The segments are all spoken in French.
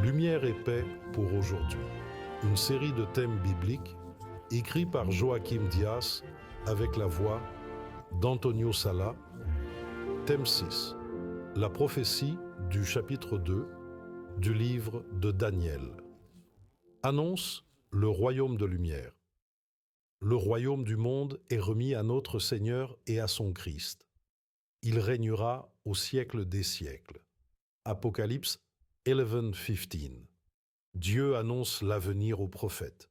Lumière et paix pour aujourd'hui. Une série de thèmes bibliques écrits par Joachim Dias avec la voix d'Antonio Sala. Thème 6. La prophétie du chapitre 2 du livre de Daniel. Annonce le royaume de lumière. Le royaume du monde est remis à notre Seigneur et à son Christ. Il régnera au siècle des siècles. Apocalypse 11:15. Dieu annonce l'avenir aux prophètes.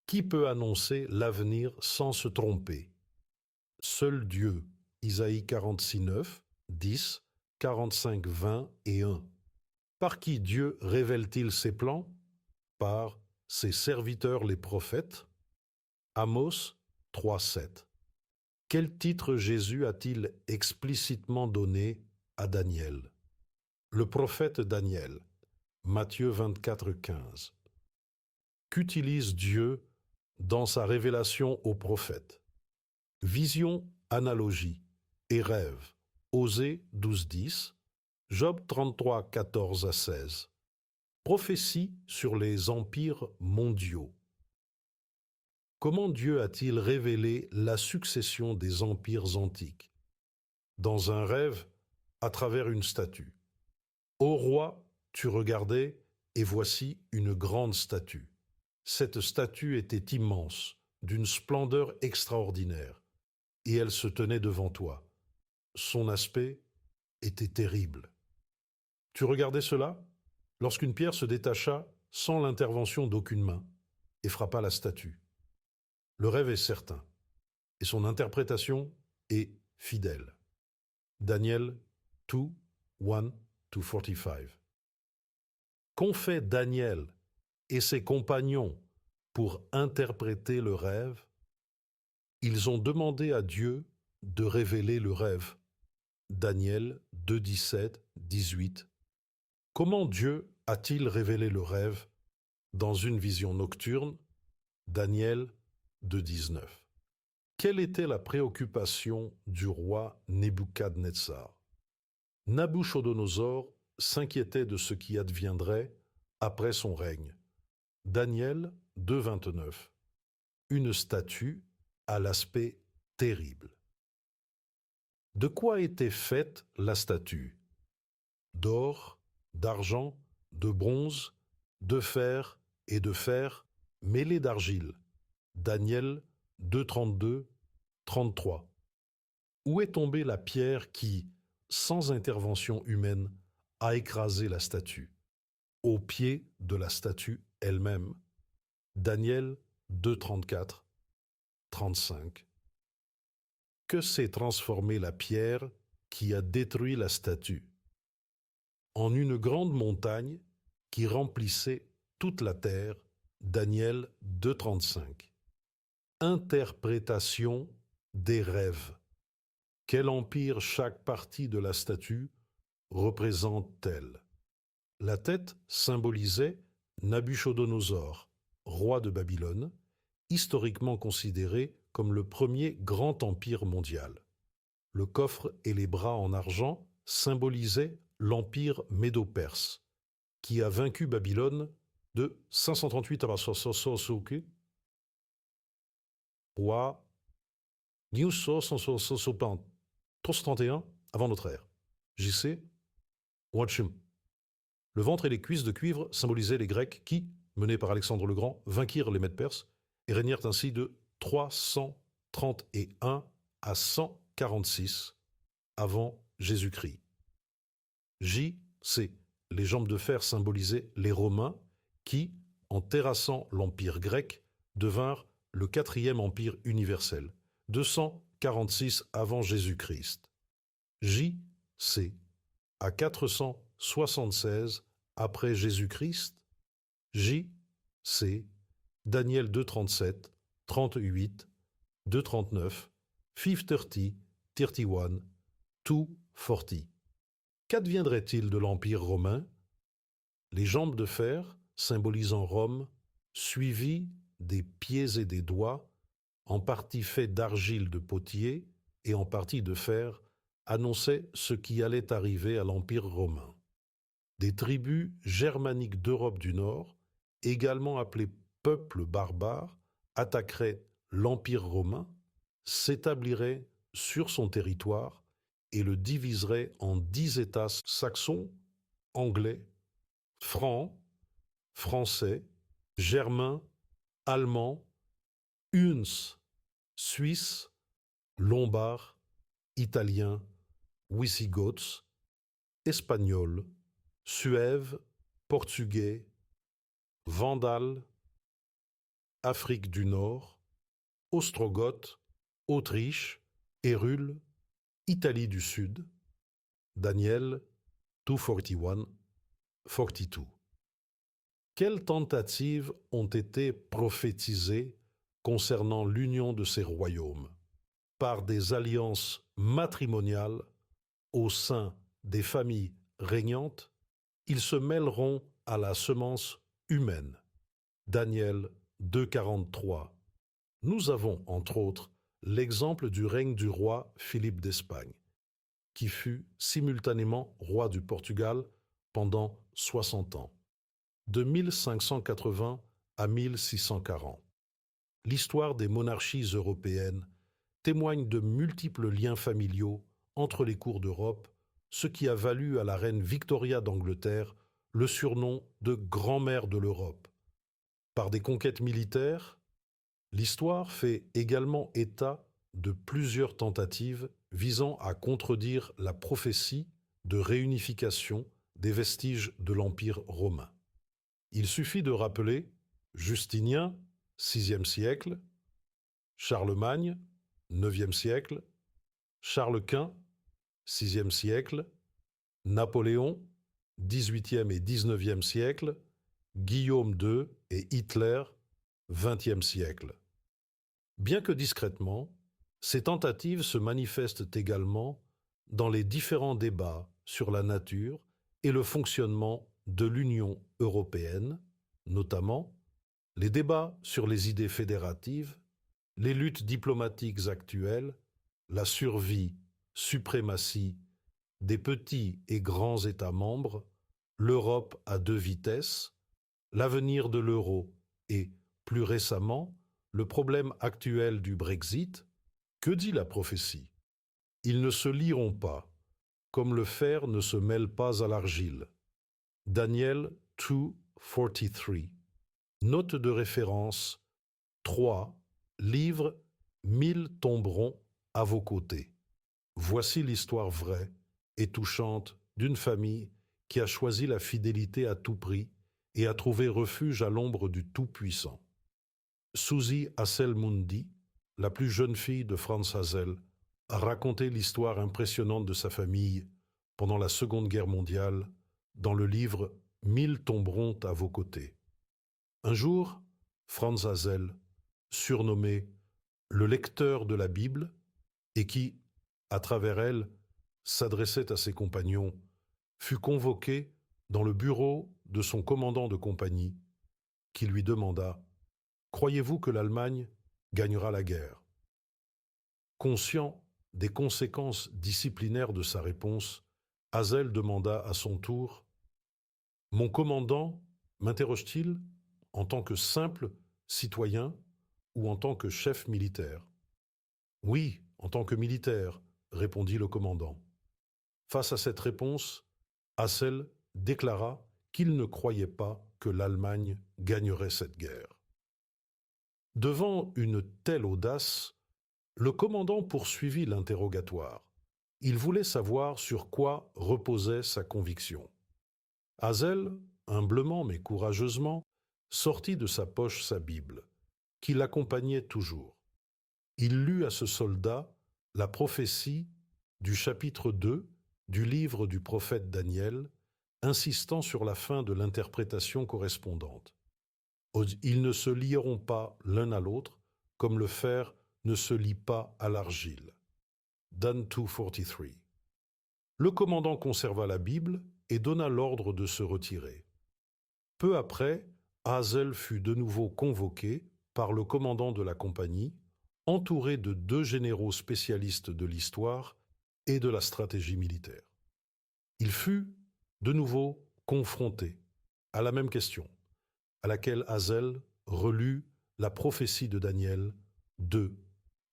Qui peut annoncer l'avenir sans se tromper? Seul Dieu. Isaïe 46:9, 10, 45:20 et 1. Par qui Dieu révèle-t-il ses plans? Par ses serviteurs les prophètes. Amos 3:7. Quel titre Jésus a-t-il explicitement donné à Daniel? Le prophète Daniel. Matthieu 24:15. Qu'utilise Dieu dans sa révélation aux prophètes? Vision, analogie et rêve. Osée 12:10. Job 33:14-16. Prophétie sur les empires mondiaux. Comment Dieu a-t-il révélé la succession des empires antiques? Dans un rêve, à travers une statue. Ô roi, tu regardais, et voici une grande statue. Cette statue était immense, d'une splendeur extraordinaire, et elle se tenait devant toi. Son aspect était terrible. Tu regardais cela lorsqu'une pierre se détacha sans l'intervention d'aucune main et frappa la statue. Le rêve est certain, et son interprétation est fidèle. Daniel 2, 1-45. Qu'ont fait Daniel et ses compagnons pour interpréter le rêve? Ils ont demandé à Dieu de révéler le rêve. Daniel 2:17, 18. Comment Dieu a-t-il révélé le rêve dans une vision nocturne? Daniel 2:19. Quelle était la préoccupation du roi Nebuchadnezzar? Nabuchodonosor s'inquiétait de ce qui adviendrait après son règne. Daniel 2:29. Une statue à l'aspect terrible. De quoi était faite la statue? D'or, d'argent, de bronze, de fer et de fer mêlés d'argile. Daniel 2:32, 33. Où est tombée la pierre qui, sans intervention humaine, a écrasé la statue? Au pied de la statue elle-même. Daniel 2:34, 35. Que s'est transformée la pierre qui a détruit la statue? En une grande montagne qui remplissait toute la terre. Daniel 2:35. Interprétation des rêves. Quel empire chaque partie de la statue représente-t-elle? La tête symbolisait Nabuchodonosor, roi de Babylone, historiquement considéré comme le premier grand empire mondial. Le coffre et les bras en argent symbolisaient l'empire médo-perse, qui a vaincu Babylone de 538 à 331 avant notre ère. JC Watchim. Le ventre et les cuisses de cuivre symbolisaient les Grecs qui, menés par Alexandre le Grand, vainquirent les Mèdes perses et régnèrent ainsi de 331 à 146 avant Jésus-Christ. JC. Les jambes de fer symbolisaient les Romains qui, en terrassant l'empire grec, devinrent le quatrième empire universel, 246 avant Jésus-Christ. JC. À 476 après Jésus-Christ. JC. Daniel 2:37, 38, 2:39, 5:30, 31, 2:40. Qu'adviendrait-il de l'Empire romain? Les jambes de fer, symbolisant Rome, suivies des pieds et des doigts, en partie faits d'argile de potier et en partie de fer, annonçaient ce qui allait arriver à l'Empire romain. des tribus germaniques d'Europe du Nord, également appelées peuples barbares, attaqueraient l'Empire romain, s'établiraient sur son territoire et le diviseraient en 10 États saxons, anglais, francs, français, germains, allemands, huns, suisses, lombards, italiens, wisigoths, espagnols, suèves, portugais, vandales, Afrique du Nord, ostrogoths, Autriche, Hérules, Italie du Sud, Daniel 241, 42. Quelles tentatives ont été prophétisées concernant l'union de ces royaumes par des alliances matrimoniales au sein des familles régnantes? Ils se mêleront à la semence humaine. Daniel 2,43. Nous avons, entre autres, l'exemple du règne du roi Philippe d'Espagne, qui fut simultanément roi du Portugal pendant 60 ans, de 1580 à 1640. L'histoire des monarchies européennes témoigne de multiples liens familiaux entre les cours d'Europe, ce qui a valu à la reine Victoria d'Angleterre le surnom de grand-mère de l'Europe. Par des conquêtes militaires, l'histoire fait également état de plusieurs tentatives visant à contredire la prophétie de réunification des vestiges de l'Empire romain. Il suffit de rappeler Justinien, VIe siècle, Charlemagne, IXe siècle, Charles Quint, VIe siècle, Napoléon, XVIIIe et XIXe siècle, Guillaume II et Hitler, XXe siècle. Bien que discrètement, ces tentatives se manifestent également dans les différents débats sur la nature et le fonctionnement de l'Union européenne, notamment les débats sur les idées fédératives, les luttes diplomatiques actuelles, la survie, suprématie des petits et grands États membres, l'Europe à 2 vitesses, l'avenir de l'euro et, plus récemment, le problème actuel du Brexit. Que dit la prophétie? Ils ne se lieront pas, comme le fer ne se mêle pas à l'argile. Daniel 2:43. Note de référence 3. Livre 1000 tomberont à vos côtés. Voici l'histoire vraie et touchante d'une famille qui a choisi la fidélité à tout prix et a trouvé refuge à l'ombre du Tout-Puissant. Susi Hasselmundi, la plus jeune fille de Franz Hazel, a raconté l'histoire impressionnante de sa famille pendant la Seconde Guerre mondiale dans le livre « 1000 tomberont à vos côtés ». Un jour, Franz Hazel, surnommé le lecteur de la Bible et qui, à travers elle, s'adressait à ses compagnons, fut convoqué dans le bureau de son commandant de compagnie, qui lui demanda « Croyez-vous que l'Allemagne gagnera la guerre ?» Conscient des conséquences disciplinaires de sa réponse, Hazel demanda à son tour « Mon commandant m'interroge-t-il en tant que simple citoyen ou en tant que chef militaire ?» « Oui, en tant que militaire, » répondit le commandant. Face à cette réponse, Hazel déclara qu'il ne croyait pas que l'Allemagne gagnerait cette guerre. Devant une telle audace, le commandant poursuivit l'interrogatoire. Il voulait savoir sur quoi reposait sa conviction. Hazel, humblement mais courageusement, sortit de sa poche sa Bible, qui l'accompagnait toujours. Il lut à ce soldat la prophétie du chapitre 2 du livre du prophète Daniel, insistant sur la fin de l'interprétation correspondante. Ils ne se lieront pas l'un à l'autre, comme le fer ne se lie pas à l'argile. Dan 2:43. Le commandant conserva la Bible et donna l'ordre de se retirer. Peu après, Hazel fut de nouveau convoqué par le commandant de la compagnie, entouré de 2 généraux spécialistes de l'histoire et de la stratégie militaire. Il fut, de nouveau, confronté à la même question, à laquelle Hazel relut la prophétie de Daniel 2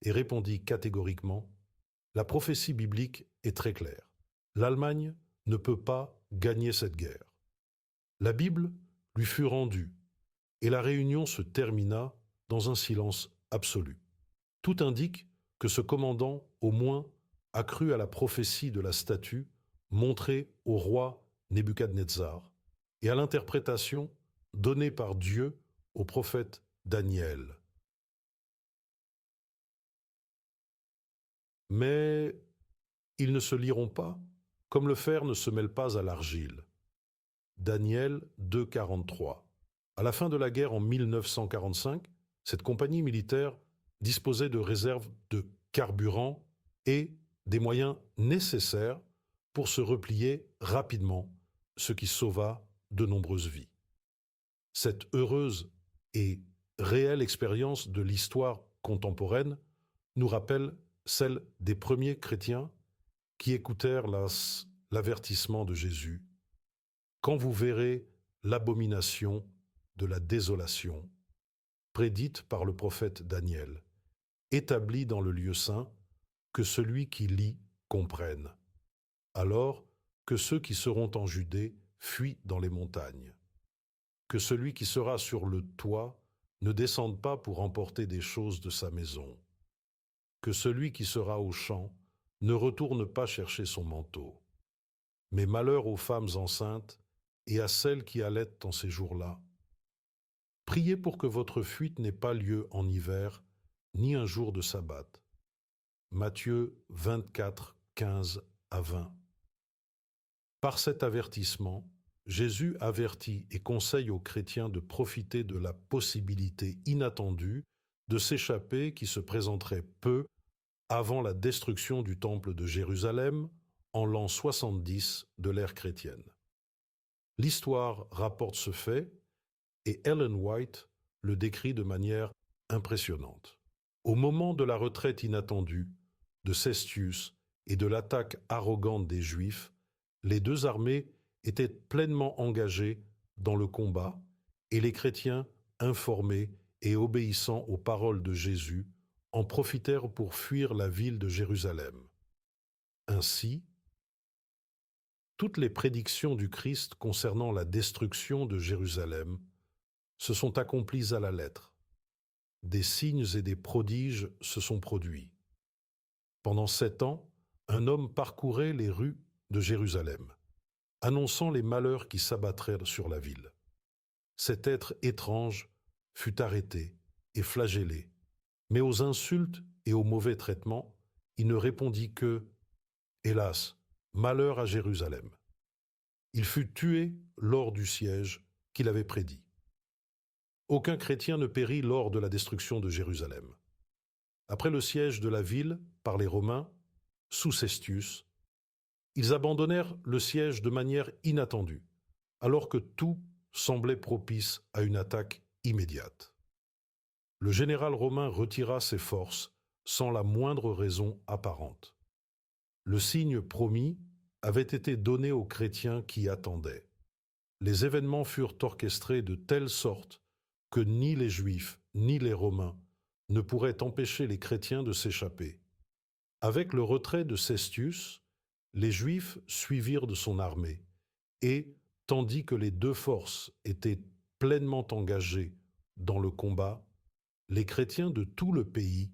et répondit catégoriquement: la prophétie biblique est très claire. L'Allemagne ne peut pas gagner cette guerre. La Bible lui fut rendue et la réunion se termina dans un silence absolu. Tout indique que ce commandant, au moins, a cru à la prophétie de la statue montrée au roi Nebuchadnezzar et à l'interprétation donnée par Dieu au prophète Daniel. Mais ils ne se lieront pas, comme le fer ne se mêle pas à l'argile. Daniel 2,43. À la fin de la guerre en 1945, cette compagnie militaire disposait de réserves de carburant et des moyens nécessaires pour se replier rapidement, ce qui sauva de nombreuses vies. Cette heureuse et réelle expérience de l'histoire contemporaine nous rappelle celle des premiers chrétiens qui écoutèrent l'avertissement de Jésus. Quand vous verrez l'abomination de la désolation, prédite par le prophète Daniel, établie dans le lieu saint, que celui qui lit comprenne. Alors que ceux qui seront en Judée fuient dans les montagnes. Que celui qui sera sur le toit ne descende pas pour emporter des choses de sa maison. Que celui qui sera au champ ne retourne pas chercher son manteau. Mais malheur aux femmes enceintes et à celles qui allaitent en ces jours-là. Priez pour que votre fuite n'ait pas lieu en hiver, ni un jour de sabbat. Matthieu 24, 15 à 20. Par cet avertissement, Jésus avertit et conseille aux chrétiens de profiter de la possibilité inattendue de s'échapper qui se présenterait peu avant la destruction du temple de Jérusalem en l'an 70 de l'ère chrétienne. L'histoire rapporte ce fait et Ellen White le décrit de manière impressionnante. Au moment de la retraite inattendue de Cestius et de l'attaque arrogante des Juifs, les deux armées étaient pleinement engagées dans le combat et les chrétiens, informés et obéissant aux paroles de Jésus, en profitèrent pour fuir la ville de Jérusalem. Ainsi, toutes les prédictions du Christ concernant la destruction de Jérusalem se sont accomplies à la lettre. Des signes et des prodiges se sont produits. Pendant 7 ans, un homme parcourait les rues de Jérusalem, annonçant les malheurs qui s'abattraient sur la ville. Cet être étrange fut arrêté et flagellé, mais aux insultes et aux mauvais traitements, il ne répondit que « Hélas, malheur à Jérusalem ». Il fut tué lors du siège qu'il avait prédit. Aucun chrétien ne périt lors de la destruction de Jérusalem. Après le siège de la ville par les Romains, sous Cestius, ils abandonnèrent le siège de manière inattendue, alors que tout semblait propice à une attaque immédiate. Le général romain retira ses forces sans la moindre raison apparente. Le signe promis avait été donné aux chrétiens qui attendaient. Les événements furent orchestrés de telle sorte que ni les Juifs ni les Romains ne pourraient empêcher les chrétiens de s'échapper. Avec le retrait de Cestius, les Juifs suivirent de son armée et, tandis que les deux forces étaient pleinement engagées dans le combat, les chrétiens de tout le pays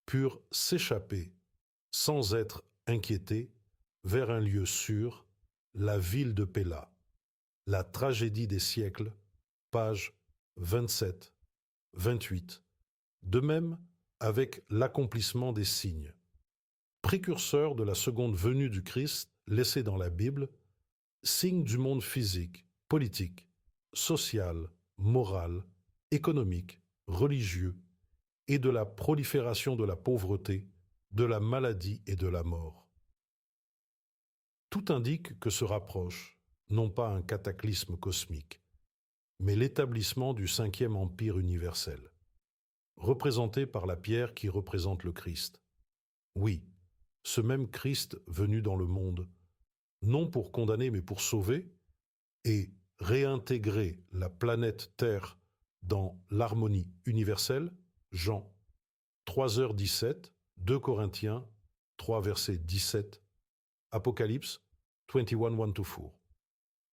purent s'échapper sans être inquiétés vers un lieu sûr, la ville de Péla. La tragédie des siècles, pages 27, 28. De même avec l'accomplissement des signes. Précurseur de la seconde venue du Christ laissée dans la Bible, signe du monde physique, politique, social, moral, économique, religieux et de la prolifération de la pauvreté, de la maladie et de la mort. Tout indique que se rapproche, non pas un cataclysme cosmique, mais l'établissement du 5e empire universel, représenté par la pierre qui représente le Christ. Oui, ce même Christ venu dans le monde, non pour condamner mais pour sauver, et réintégrer la planète Terre dans l'harmonie universelle, Jean 3h17, 2 Corinthiens 3 verset 17, Apocalypse 21:1-4.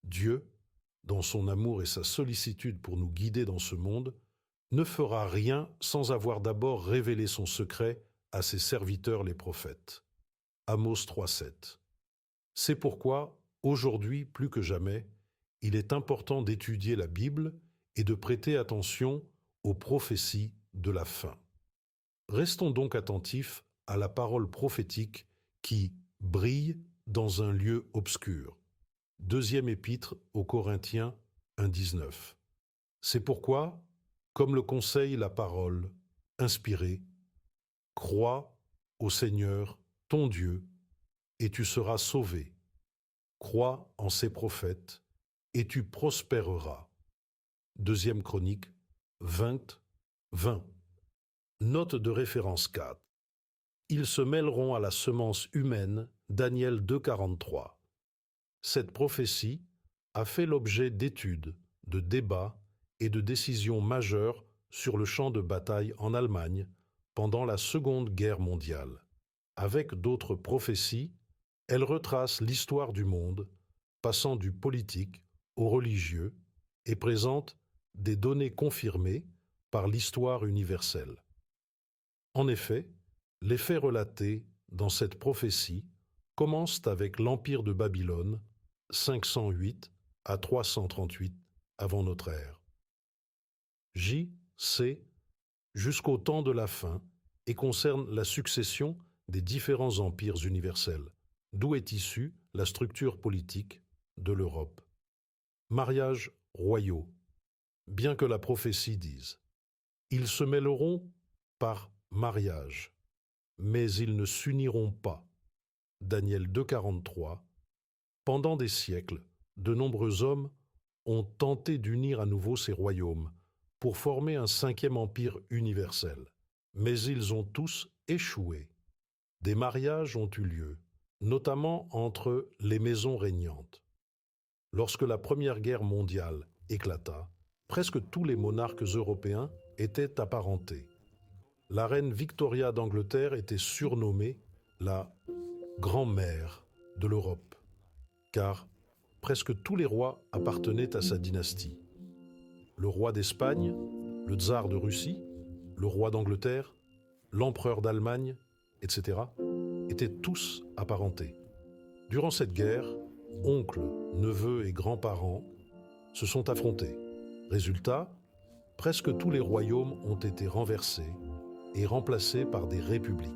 Dieu, dans son amour et sa sollicitude pour nous guider dans ce monde, ne fera rien sans avoir d'abord révélé son secret à ses serviteurs les prophètes. Amos 3:7. C'est pourquoi, aujourd'hui plus que jamais, il est important d'étudier la Bible et de prêter attention aux prophéties de la fin. Restons donc attentifs à la parole prophétique qui brille dans un lieu obscur. Deuxième épître aux Corinthiens 1:19. C'est pourquoi, comme le conseille la parole inspirée, crois au Seigneur, ton Dieu, et tu seras sauvé. Crois en ses prophètes, et tu prospéreras. Deuxième Chronique 20:20. Note de référence 4. Ils se mêleront à la semence humaine, Daniel 2:43. Cette prophétie a fait l'objet d'études, de débats et de décisions majeures sur le champ de bataille en Allemagne pendant la Seconde Guerre mondiale. Avec d'autres prophéties, elle retrace l'histoire du monde, passant du politique au religieux, et présente des données confirmées par l'histoire universelle. En effet, les faits relatés dans cette prophétie commencent avec l'Empire de Babylone, 508 à 338 avant notre ère. J, C, jusqu'au temps de la fin, et concerne la succession des différents empires universels, d'où est issue la structure politique de l'Europe. Mariages royaux, bien que la prophétie dise « Ils se mêleront par mariage, mais ils ne s'uniront pas » Daniel 2:43. Pendant des siècles, de nombreux hommes ont tenté d'unir à nouveau ces royaumes pour former un cinquième empire universel, mais ils ont tous échoué. Des mariages ont eu lieu, notamment entre les maisons régnantes. Lorsque la Première Guerre mondiale éclata, presque tous les monarques européens étaient apparentés. La reine Victoria d'Angleterre était surnommée la grand-mère de l'Europe, car presque tous les rois appartenaient à sa dynastie. Le roi d'Espagne, le tsar de Russie, le roi d'Angleterre, l'empereur d'Allemagne, etc., étaient tous apparentés. Durant cette guerre, oncles, neveux et grands-parents se sont affrontés. Résultat, presque tous les royaumes ont été renversés et remplacés par des républiques.